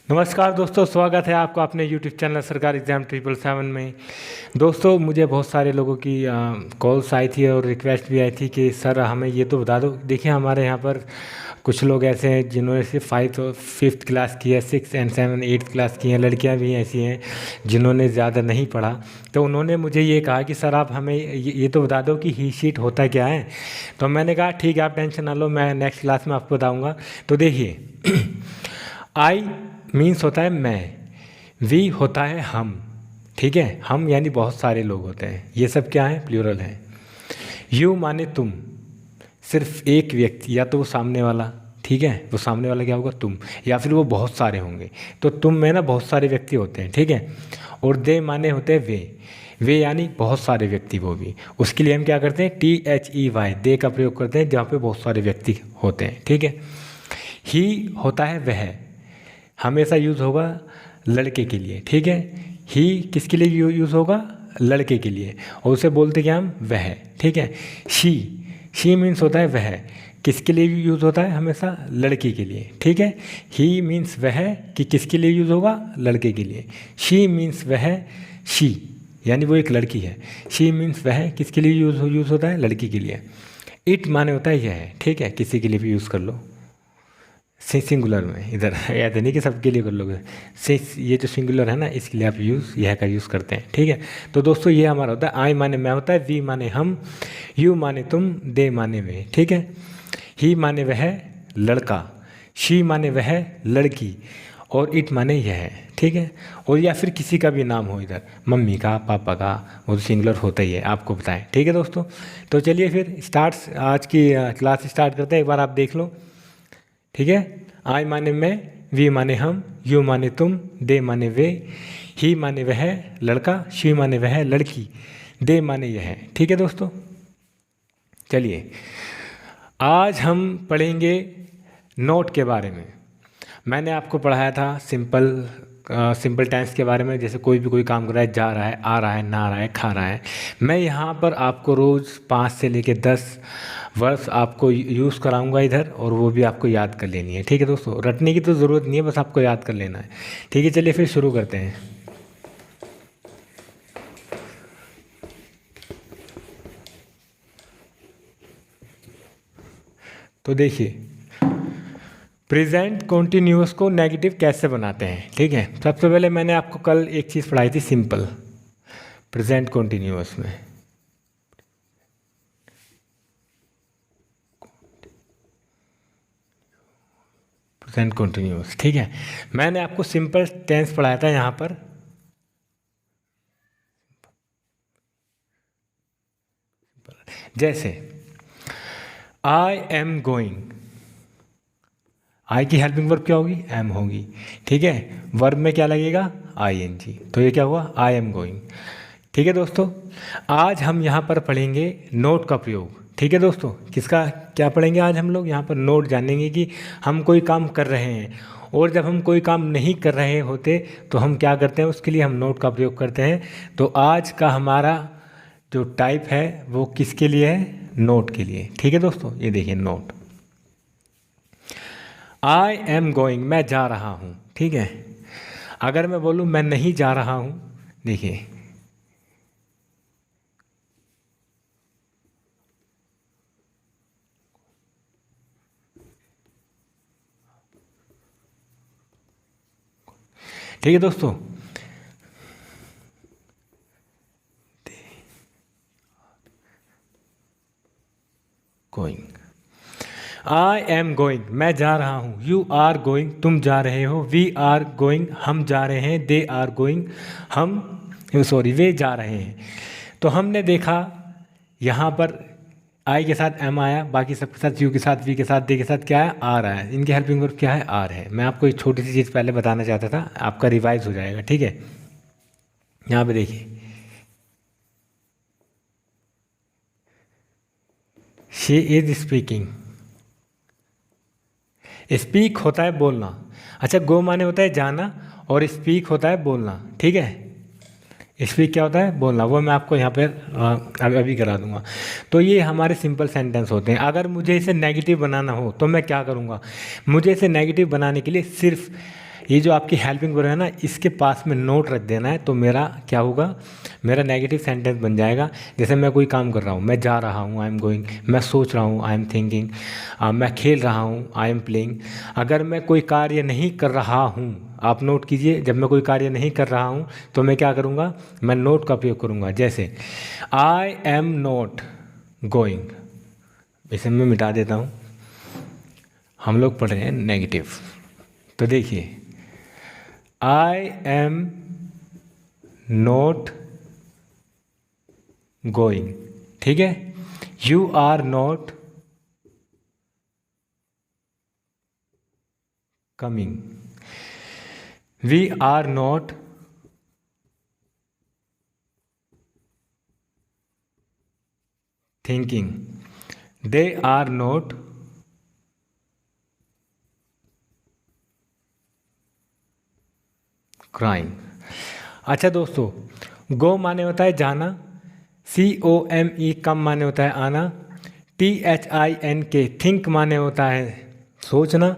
नमस्कार दोस्तों, स्वागत है आपका अपने यूट्यूब चैनल सरकारी एग्ज़ाम 777 में। दोस्तों, मुझे बहुत सारे लोगों की कॉल्स आई थी और रिक्वेस्ट भी आई थी कि सर हमें ये तो बता दो। देखिए, हमारे यहाँ पर कुछ लोग ऐसे हैं जिन्होंने सिर्फ 5th क्लास की है, 6 एंड 7 8th क्लास की हैं। लड़कियाँ भी ऐसी हैं जिन्होंने ज़्यादा नहीं पढ़ा। तो उन्होंने मुझे ये कहा कि सर आप हमें ये तो बता दो कि ही शीट होता क्या है। तो मैंने कहा ठीक है, आप टेंशन ना लो, मैं नेक्स्ट क्लास में आपको बताऊँगा। तो देखिए, आई मीन्स होता है मैं, वी होता है हम। ठीक है, हम यानी बहुत सारे लोग होते हैं। ये सब क्या है? प्लूरल है। यू माने तुम, सिर्फ एक व्यक्ति, या तो वो सामने वाला। ठीक है, वो सामने वाला क्या होगा? तुम, या फिर वो बहुत सारे होंगे। तो तुम में ना बहुत सारे व्यक्ति होते हैं। ठीक है, और दे माने होते हैं वे यानी बहुत सारे व्यक्ति। वो भी उसके लिए हम क्या करते हैं? THEY, दे का प्रयोग करते हैं जहाँ पे बहुत सारे व्यक्ति होते हैं। ठीक है, ही होता है वह, हमेशा यूज़ होगा लड़के के लिए। ठीक है, ही किसके लिए यूज़ होगा? लड़के के लिए। और उसे बोलते क्या हम? वह। ठीक है, शी मीन्स होता है वह, किसके लिए भी यूज़ होता है? हमेशा लड़की के लिए। ठीक है, ही मीन्स वह कि किसके लिए यूज़ होगा? लड़के के लिए। शी मीन्स वह, शी यानी वो एक लड़की है। शी मीन्स वह किसके लिए यूज़ होता है? लड़की के लिए। इट माने होता है यह। ठीक है, किसी के लिए भी यूज़ कर लो सिंगुलर में। इधर याद नहीं कि सबके लिए कर लोगे। ये जो सिंगुलर है ना, इसके लिए आप यह का यूज़ करते हैं। ठीक है, तो दोस्तों ये हमारा होता है आई माने मैं होता है, वी माने हम, यू माने तुम, दे माने वे। ठीक है, ही माने वह लड़का, शी माने वह लड़की, और इट माने यह। ठीक है, और या फिर किसी का भी नाम हो, इधर मम्मी का, पापा का, वो तो सिंगुलर होता ही है, आपको बताएं। ठीक है दोस्तों, तो चलिए फिर आज की क्लास स्टार्ट करते हैं। एक बार आप देख लो। ठीक है, आई माने मैं, वी माने हम, यू माने तुम, दे माने वे, ही माने वह लड़का, शी माने वह लड़की, दे माने यह। ठीक है दोस्तों, चलिए आज हम पढ़ेंगे नोट के बारे में। मैंने आपको पढ़ाया था सिंपल टेंस के बारे में। जैसे कोई भी कोई काम कर रहा है, जा रहा है, आ रहा है, नहा रहा है, खा रहा है। मैं यहाँ पर आपको रोज़ 5 से लेकर 10 वर्ड्स आपको यूज़ कराऊंगा इधर, और वो भी आपको याद कर लेनी है। ठीक है दोस्तों, रटने की तो ज़रूरत नहीं है, बस आपको याद कर लेना है। ठीक है, चलिए फिर शुरू करते हैं। तो देखिए, प्रेजेंट कॉन्टिन्यूअस को नेगेटिव कैसे बनाते हैं। ठीक है, सबसे पहले मैंने आपको कल एक चीज़ पढ़ाई थी, सिंपल प्रेजेंट कॉन्टिन्यूअस में। प्रेजेंट कॉन्टिन्यूअस, ठीक है, मैंने आपको सिंपल टेंस पढ़ाया था यहाँ पर। जैसे आई एम गोइंग, आई की हेल्पिंग वर्ब क्या होगी? एम होगी। ठीक है, वर्ब में क्या लगेगा? ING। तो ये क्या हुआ? I am going. ठीक है दोस्तों, आज हम यहाँ पर पढ़ेंगे नोट का प्रयोग। ठीक है दोस्तों, किसका क्या पढ़ेंगे आज हम लोग? यहाँ पर नोट जानेंगे कि हम कोई काम कर रहे हैं, और जब हम कोई काम नहीं कर रहे होते तो हम क्या करते हैं, उसके लिए हम नोट का प्रयोग करते हैं। तो आज का हमारा जो टाइप है वो किसके लिए है? नोट के लिए। ठीक है दोस्तों, ये देखिए नोट। आई एम गोइंग, मैं जा रहा हूँ। ठीक है, अगर मैं बोलूँ मैं नहीं जा रहा हूँ, देखिए ठीक है दोस्तों, गोइंग, आई एम गोइंग, मैं जा रहा हूँ। यू आर गोइंग, तुम जा रहे हो। वी आर गोइंग, हम जा रहे हैं। दे आर गोइंग, वे जा रहे हैं। तो हमने देखा यहाँ पर आई के साथ एम आया, बाकी सबके साथ यू के साथ, वी के साथ, दे के साथ क्या है? आर आया। इनकी हेल्पिंग वर्ब क्या है? आर है। मैं आपको एक छोटी सी चीज़ पहले बताना चाहता था, आपका रिवाइज हो जाएगा। ठीक है, यहाँ पे देखिए, शी इज स्पीकिंग। स्पीक होता है बोलना। अच्छा, गो माने होता है जाना, और स्पीक होता है बोलना। ठीक है, स्पीक क्या होता है? बोलना। वो मैं आपको यहाँ पर अभी करा दूंगा। तो ये हमारे सिंपल सेंटेंस होते हैं। अगर मुझे इसे नेगेटिव बनाना हो तो मैं क्या करूँगा? मुझे इसे नेगेटिव बनाने के लिए सिर्फ ये जो आपकी हेल्पिंग वर्ब है ना, इसके पास में नोट रख देना है, तो मेरा क्या होगा, मेरा नेगेटिव सेंटेंस बन जाएगा। जैसे मैं कोई काम कर रहा हूँ, मैं जा रहा हूँ, आई एम गोइंग, मैं सोच रहा हूँ, आई एम थिंकिंग, मैं खेल रहा हूँ, आई एम प्लेइंग। अगर मैं कोई कार्य नहीं कर रहा हूँ, आप नोट कीजिए, जब मैं कोई कार्य नहीं कर रहा हूँ तो मैं क्या करूँगा, मैं नोट का उपयोग करूँगा। जैसे आई एम नॉट गोइंग, इसे मैं मिटा देता हूँ, हम लोग पढ़ रहे हैं नेगेटिव। तो देखिए आई एम नॉट गोइंग, ठीक है। You are not coming, we are not thinking, they are not crying. अच्छा दोस्तों, गो माने होता है जाना, COME कम माने होता है आना, THINK थिंक माने होता है सोचना,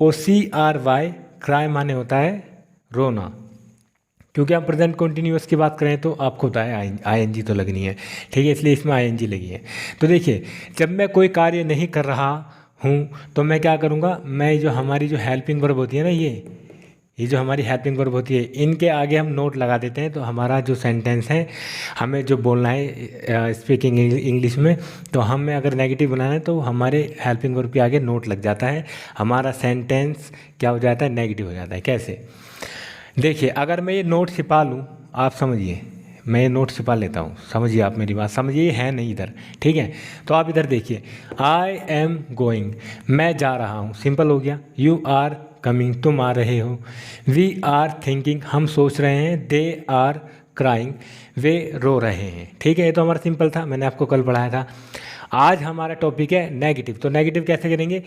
और CRY क्राई माने होता है रोना। क्योंकि आप प्रेजेंट कंटिन्यूअस की बात करें तो आपको पता है ING तो लगनी है, ठीक है, इसलिए इसमें ING लगी है। तो देखिए जब मैं कोई कार्य नहीं कर रहा हूँ तो मैं क्या करूँगा, मैं जो हमारी जो हेल्पिंग वर्ब होती है ना, ये जो हमारी हेल्पिंग वर्ब होती है, इनके आगे हम नोट लगा देते हैं। तो हमारा जो सेंटेंस है, हमें जो बोलना है स्पीकिंग इंग्लिश में, तो हमें अगर नेगेटिव बनाना है तो हमारे हेल्पिंग वर्ब के आगे नोट लग जाता है, हमारा सेंटेंस क्या हो जाता है, नेगेटिव हो जाता है। कैसे, देखिए अगर मैं ये नोट छिपा लूँ, आप समझिए, मैं ये नोट छिपा लेता हूँ, समझिए आप मेरी बात, समझिए ये है नहीं इधर, ठीक है। तो आप इधर देखिए, आई एम गोइंग, मैं जा रहा हूँ, सिंपल हो गया। यू आर कमिंग, तुम आ रहे हो। वी आर थिंकिंग, हम सोच रहे हैं। दे आर क्राइंग, वे रो रहे हैं, ठीक है। ये तो हमारा सिंपल था, मैंने आपको कल पढ़ाया था। आज हमारा टॉपिक है नेगेटिव। तो नेगेटिव कैसे करेंगे,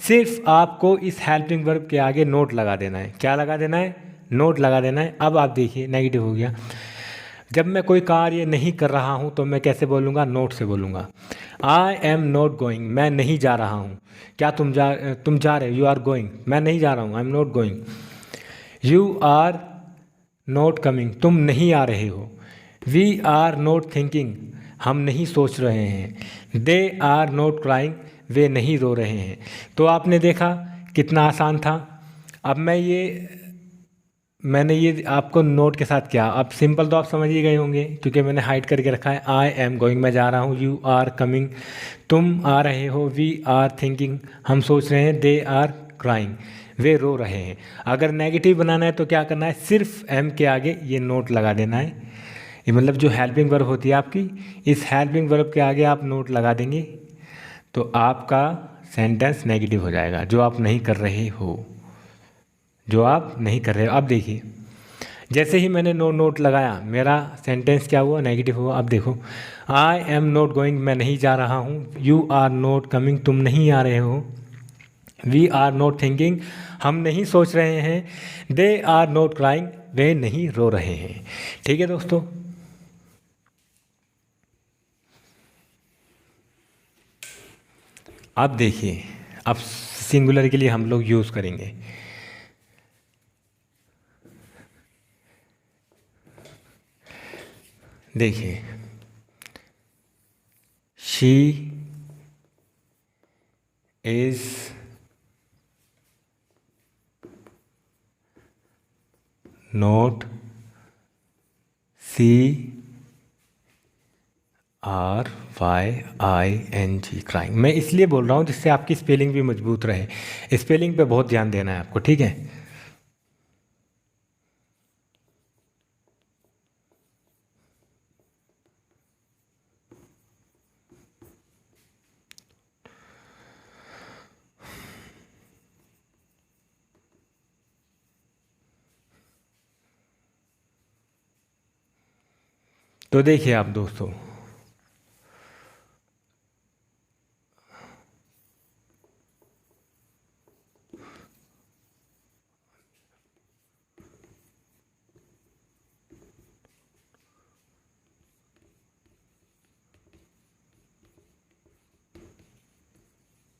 सिर्फ आपको इस हेल्पिंग वर्ब के आगे नोट लगा देना है। क्या लगा देना है, नोट लगा देना है। अब आप देखिए नेगेटिव हो गया। जब मैं कोई कार्य नहीं कर रहा हूँ तो मैं कैसे बोलूँगा, नोट से बोलूँगा। आई एम नॉट गोइंग, मैं नहीं जा रहा हूँ। क्या तुम जा रहे हो, यू आर गोइंग, मैं नहीं जा रहा हूँ, I am not going. You are not coming, तुम नहीं आ रहे हो। वी आर नॉट थिंकिंग, हम नहीं सोच रहे हैं। दे आर नॉट क्राइंग, वे नहीं रो रहे हैं। तो आपने देखा कितना आसान था। अब मैंने ये आपको नोट के साथ किया। अब सिंपल तो आप समझ ही गए होंगे क्योंकि मैंने हाइड करके रखा है। आई एम गोइंग, मैं जा रहा हूँ। यू आर कमिंग, तुम आ रहे हो। वी आर थिंकिंग, हम सोच रहे हैं। दे आर क्राइंग, वे रो रहे हैं। अगर नेगेटिव बनाना है तो क्या करना है, सिर्फ एम के आगे ये नोट लगा देना है। ये मतलब जो हेल्पिंग वर्ब होती है आपकी, इस हेल्पिंग वर्ब के आगे आप नोट लगा देंगे तो आपका सेंटेंस नेगेटिव हो जाएगा, जो आप नहीं कर रहे हो, जो आप नहीं कर रहे हो। अब देखिए जैसे ही मैंने नोट लगाया, मेरा सेंटेंस क्या हुआ, नेगेटिव हुआ। अब देखो, आई एम नॉट गोइंग, मैं नहीं जा रहा हूँ। यू आर नॉट कमिंग, तुम नहीं आ रहे हो। वी आर नॉट थिंकिंग, हम नहीं सोच रहे हैं। दे आर नॉट क्राइंग, वे नहीं रो रहे हैं। ठीक है दोस्तों, अब देखिए, अब सिंगुलर के लिए हम लोग यूज़ करेंगे। देखिए, she is not CRYING crying. मैं इसलिए बोल रहा हूँ जिससे आपकी स्पेलिंग भी मजबूत रहे। स्पेलिंग पे बहुत ध्यान देना है आपको, ठीक है। तो देखिए आप दोस्तों,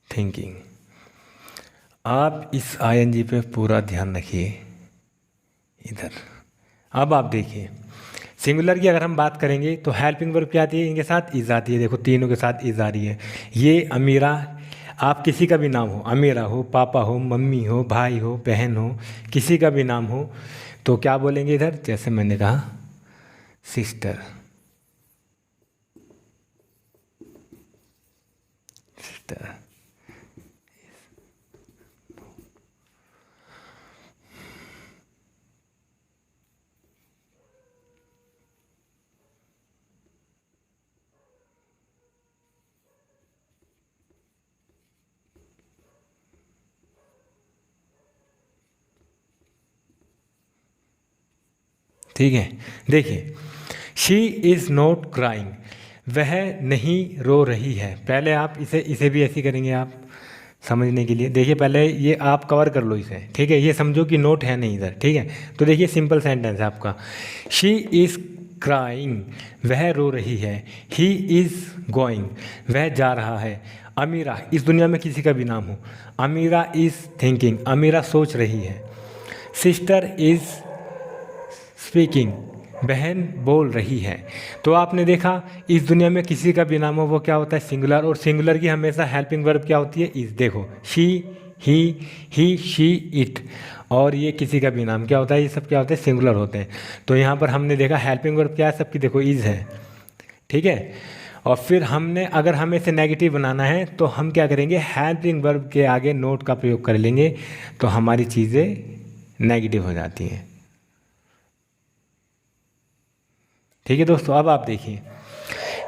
थिंकिंग, आप इस ING पे पूरा ध्यान रखिए। इधर। अब आप देखिए सिंगुलर की अगर हम बात करेंगे तो हेल्पिंग वर्ब क्या आती है, इनके साथ इज़ आती है। देखो तीनों के साथ इज़ आ रही है। ये अमीरा, आप किसी का भी नाम हो, अमीरा हो, पापा हो, मम्मी हो, भाई हो, बहन हो, किसी का भी नाम हो, तो क्या बोलेंगे इधर, जैसे मैंने कहा सिस्टर। सिस्टर। ठीक है, देखिए शी इज़ नॉट क्राइंग, वह नहीं रो रही है। पहले आप इसे इसे भी ऐसी करेंगे आप समझने के लिए। देखिए पहले ये आप कवर कर लो इसे, ठीक है, ये समझो कि नोट है नहीं इधर, ठीक है। तो देखिए सिंपल सेंटेंस है आपका, शी इज़ क्राइंग, वह रो रही है। ही इज़ गोइंग, वह जा रहा है। अमीरा, इस दुनिया में किसी का भी नाम हो, अमीरा इज़ थिंकिंग, अमीरा सोच रही है। सिस्टर इज़ स्पीकिंग, बहन बोल रही है। तो आपने देखा इस दुनिया में किसी का भी नाम हो वो क्या होता है, सिंगुलर, और सिंगुलर की हमेशा हेल्पिंग वर्ब क्या होती है, इज। देखो शी, ही, शी, इट, और ये किसी का भी नाम क्या होता है, ये सब क्या होते हैं, सिंगुलर होते हैं। तो यहाँ पर हमने देखा हेल्पिंग वर्ब क्या है सबकी, देखो इज है, ठीक है। और फिर हमने अगर हमें इसे नेगेटिव बनाना है तो हम क्या करेंगे, हेल्पिंग वर्ब के आगे नोट का प्रयोग कर लेंगे, तो हमारी चीज़ें नेगेटिव हो जाती हैं। ठीक है दोस्तों, अब आप देखिए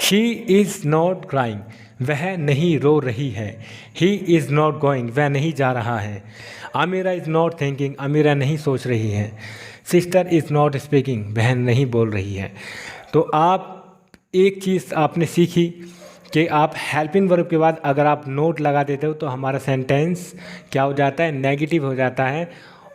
शी इज़ नॉट क्राइंग, वह नहीं रो रही है। ही इज़ नॉट गोइंग, वह नहीं जा रहा है। अमीरा इज़ नॉट थिंकिंग, अमीरा नहीं सोच रही है। सिस्टर इज़ नॉट स्पीकिंग, बहन नहीं बोल रही है। तो आप एक चीज़ आपने सीखी कि आप हेल्पिंग वर्ब के बाद अगर आप नोट लगा देते हो तो हमारा सेंटेंस क्या हो जाता है, नेगेटिव हो जाता है।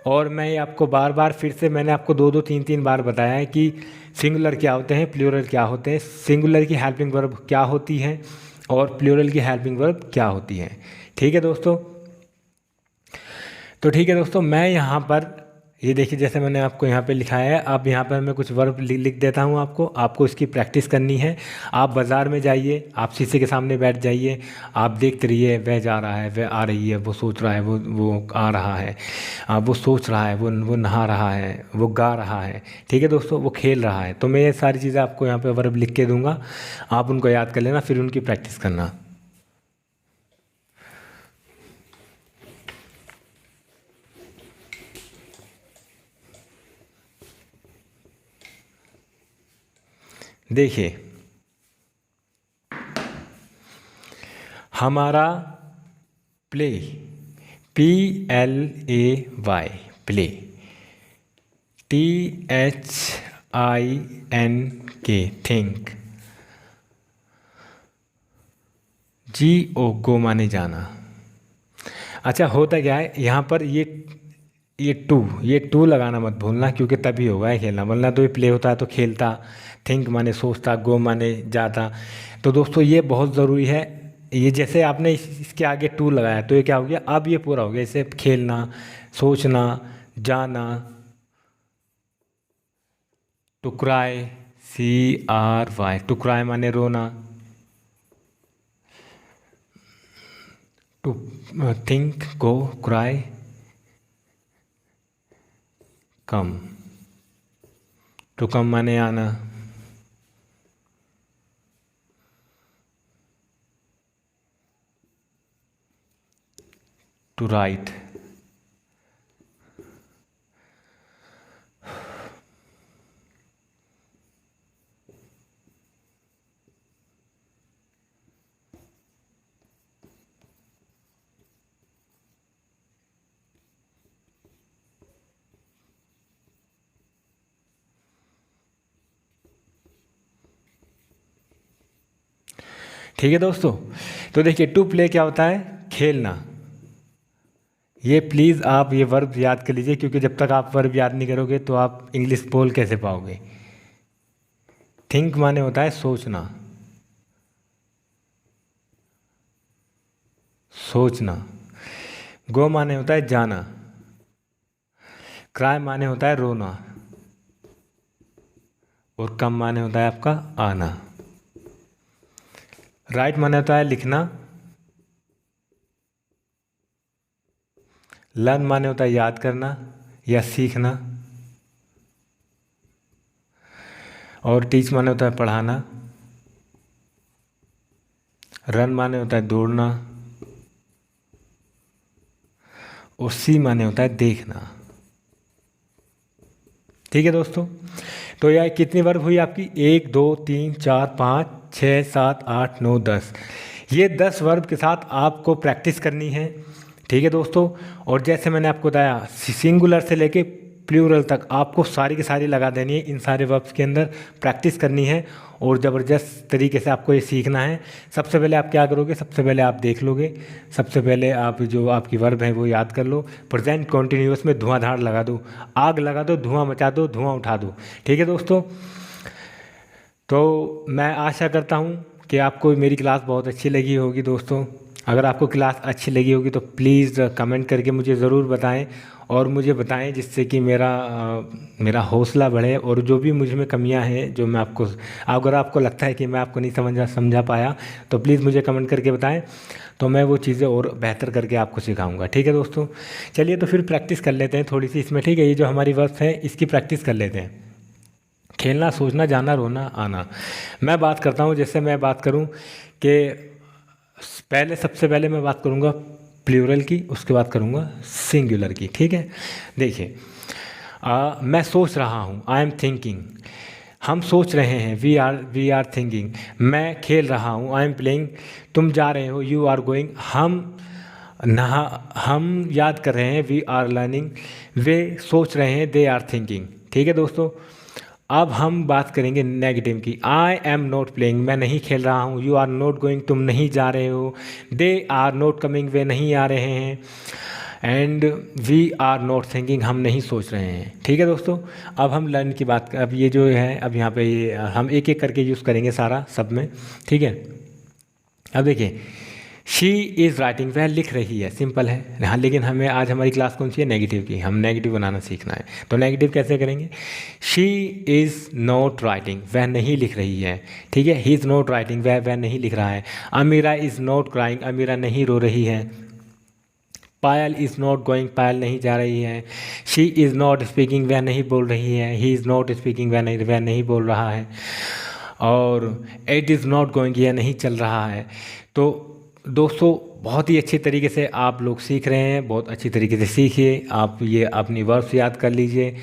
और मैं ये आपको बार बार फिर से मैंने आपको दो दो तीन तीन बार बताया है कि सिंगुलर क्या होते हैं, प्लूरल क्या होते हैं, सिंगुलर की हेल्पिंग वर्ब क्या होती है और प्लूरल की हेल्पिंग वर्ब क्या होती है। ठीक है दोस्तों, तो ठीक है दोस्तों, मैं यहाँ पर ये देखिए जैसे मैंने आपको यहाँ पे लिखाया है, अब यहाँ पर मैं कुछ वर्ब लिख देता हूँ आपको, आपको इसकी प्रैक्टिस करनी है। आप बाज़ार में जाइए, आप शीशे के सामने बैठ जाइए, आप देखते रहिए, वह जा रहा है, वह आ रही है, वो सोच रहा है, वो आ रहा है, वो सोच रहा है, वो नहा रहा है, वो गा रहा है, ठीक है दोस्तों, वो खेल रहा है। तो मैं ये सारी चीज़ें आपको यहाँ पर वर्ब लिख के दूँगा, आप उनको याद कर लेना, फिर उनकी प्रैक्टिस करना। देखिए हमारा play, PLAY, play, THINK, think, GO, गो माने जाना। अच्छा होता क्या है यहाँ पर, ये टू लगाना मत भूलना, क्योंकि तभी होगा ये खेलना, वरना तो ये प्ले होता है तो खेलता, थिंक माने सोचता, गो माने जाता। तो दोस्तों ये बहुत ज़रूरी है। ये जैसे आपने इसके आगे टू लगाया तो ये क्या हो गया, अब ये पूरा हो गया। जैसे खेलना, सोचना, जाना, टुकराए, CRY, टुकराए माने रोना, to think, go, cry, come, to come माने आना, टू राइट। ठीक है दोस्तों, तो देखिए टू प्ले क्या होता है, खेलना। ये प्लीज़ आप ये वर्ब याद कर लीजिए, क्योंकि जब तक आप वर्ब याद नहीं करोगे तो आप इंग्लिश बोल कैसे पाओगे। थिंक माने होता है सोचना, सोचना। गो माने होता है जाना, क्राई माने होता है रोना, और कम माने होता है आपका आना। राइट माने होता है लिखना, लर्न माने होता है याद करना या सीखना, और टीच माने होता है पढ़ाना, रन माने होता है दौड़ना, और सी माने होता है देखना। ठीक है दोस्तों, तो यह कितनी वर्ब हुई आपकी? 1 2 3 4 5 6 7 8 9 10। ये 10 वर्ब के साथ आपको प्रैक्टिस करनी है। ठीक है दोस्तों, और जैसे मैंने आपको बताया सिंगुलर से लेके प्लूरल तक आपको सारी की सारी लगा देनी है, इन सारे वर्ब्स के अंदर प्रैक्टिस करनी है और ज़बरदस्त तरीके से आपको ये सीखना है। सबसे पहले आप क्या करोगे? सबसे पहले आप देख लोगे, सबसे पहले आप जो आपकी वर्ब है वो याद कर लो। प्रेजेंट कॉन्टिन्यूअस में धुआंधार लगा दो, आग लगा दो, धुआं मचा दो, धुआं उठा दो। ठीक है दोस्तों, तो मैं आशा करता हूँ कि आपको मेरी क्लास बहुत अच्छी लगी होगी। दोस्तों अगर आपको क्लास अच्छी लगी होगी तो प्लीज़ कमेंट करके मुझे ज़रूर बताएं, और मुझे बताएं जिससे कि मेरा हौसला बढ़े, और जो भी मुझ में कमियां हैं जो मैं आपको, अगर आपको लगता है कि मैं आपको नहीं समझा पाया तो प्लीज़ मुझे कमेंट करके बताएं, तो मैं वो चीज़ें और बेहतर करके आपको सिखाऊंगा। ठीक है दोस्तों, चलिए तो फिर प्रैक्टिस कर लेते हैं थोड़ी सी इसमें। ठीक है, ये जो हमारी वर्ब्स है इसकी प्रैक्टिस कर लेते हैं। खेलना, सोचना, जाना, रोना, आना। मैं बात करता हूँ, जैसे मैं बात करूँ कि सबसे पहले मैं बात करूँगा प्लूरल की, उसके बाद करूँगा सिंगुलर की। ठीक है, देखिए मैं सोच रहा हूँ, आई एम थिंकिंग। हम सोच रहे हैं, वी आर थिंकिंग। मैं खेल रहा हूँ, आई एम प्लेइंग। तुम जा रहे हो, यू आर गोइंग। हम याद कर रहे हैं, वी आर लर्निंग। वे सोच रहे हैं, दे आर थिंकिंग। ठीक है दोस्तों, अब हम बात करेंगे नेगेटिव की। आई एम नॉट प्लेइंग, मैं नहीं खेल रहा हूँ। यू आर नॉट गोइंग, तुम नहीं जा रहे हो। दे आर नॉट कमिंग, वे नहीं आ रहे हैं। And we are not thinking, हम नहीं सोच रहे हैं। ठीक है दोस्तों, अब हम लर्न की बात, अब ये जो है अब यहाँ पे ये हम एक एक करके यूज़ करेंगे सारा सब में। ठीक है, अब देखिए शी इज़ राइटिंग, वह लिख रही है, सिंपल है। हाँ, लेकिन हमें आज हमारी क्लास कौन सी है? नेगेटिव की। हम नेगेटिव बनाना सीखना है, तो नेगेटिव कैसे करेंगे? शी इज़ नॉट राइटिंग, वह नहीं लिख रही है। ठीक है, ही इज़ नॉट राइटिंग, वह नहीं लिख रहा है। अमीरा इज़ नॉट क्राइंग, अमीरा नहीं रो रही है। पायल इज़ नॉट गोइंग, पायल नहीं जा रही है। शी इज़ नॉट स्पीकिंग, वह नहीं बोल रही है। ही इज़ नॉट स्पीकिंग, वह नहीं बोल रहा है। और इट इज़ नॉट गोइंग, यह नहीं चल रहा है। तो दोस्तों बहुत ही अच्छे तरीके से आप लोग सीख रहे हैं, बहुत अच्छी तरीके से सीखिए। आप ये अपनी वर्ब्स याद कर लीजिए,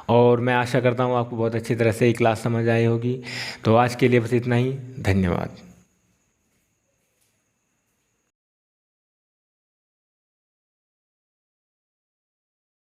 और मैं आशा करता हूँ आपको बहुत अच्छी तरह से ये क्लास समझ आई होगी। तो आज के लिए बस इतना ही, धन्यवाद।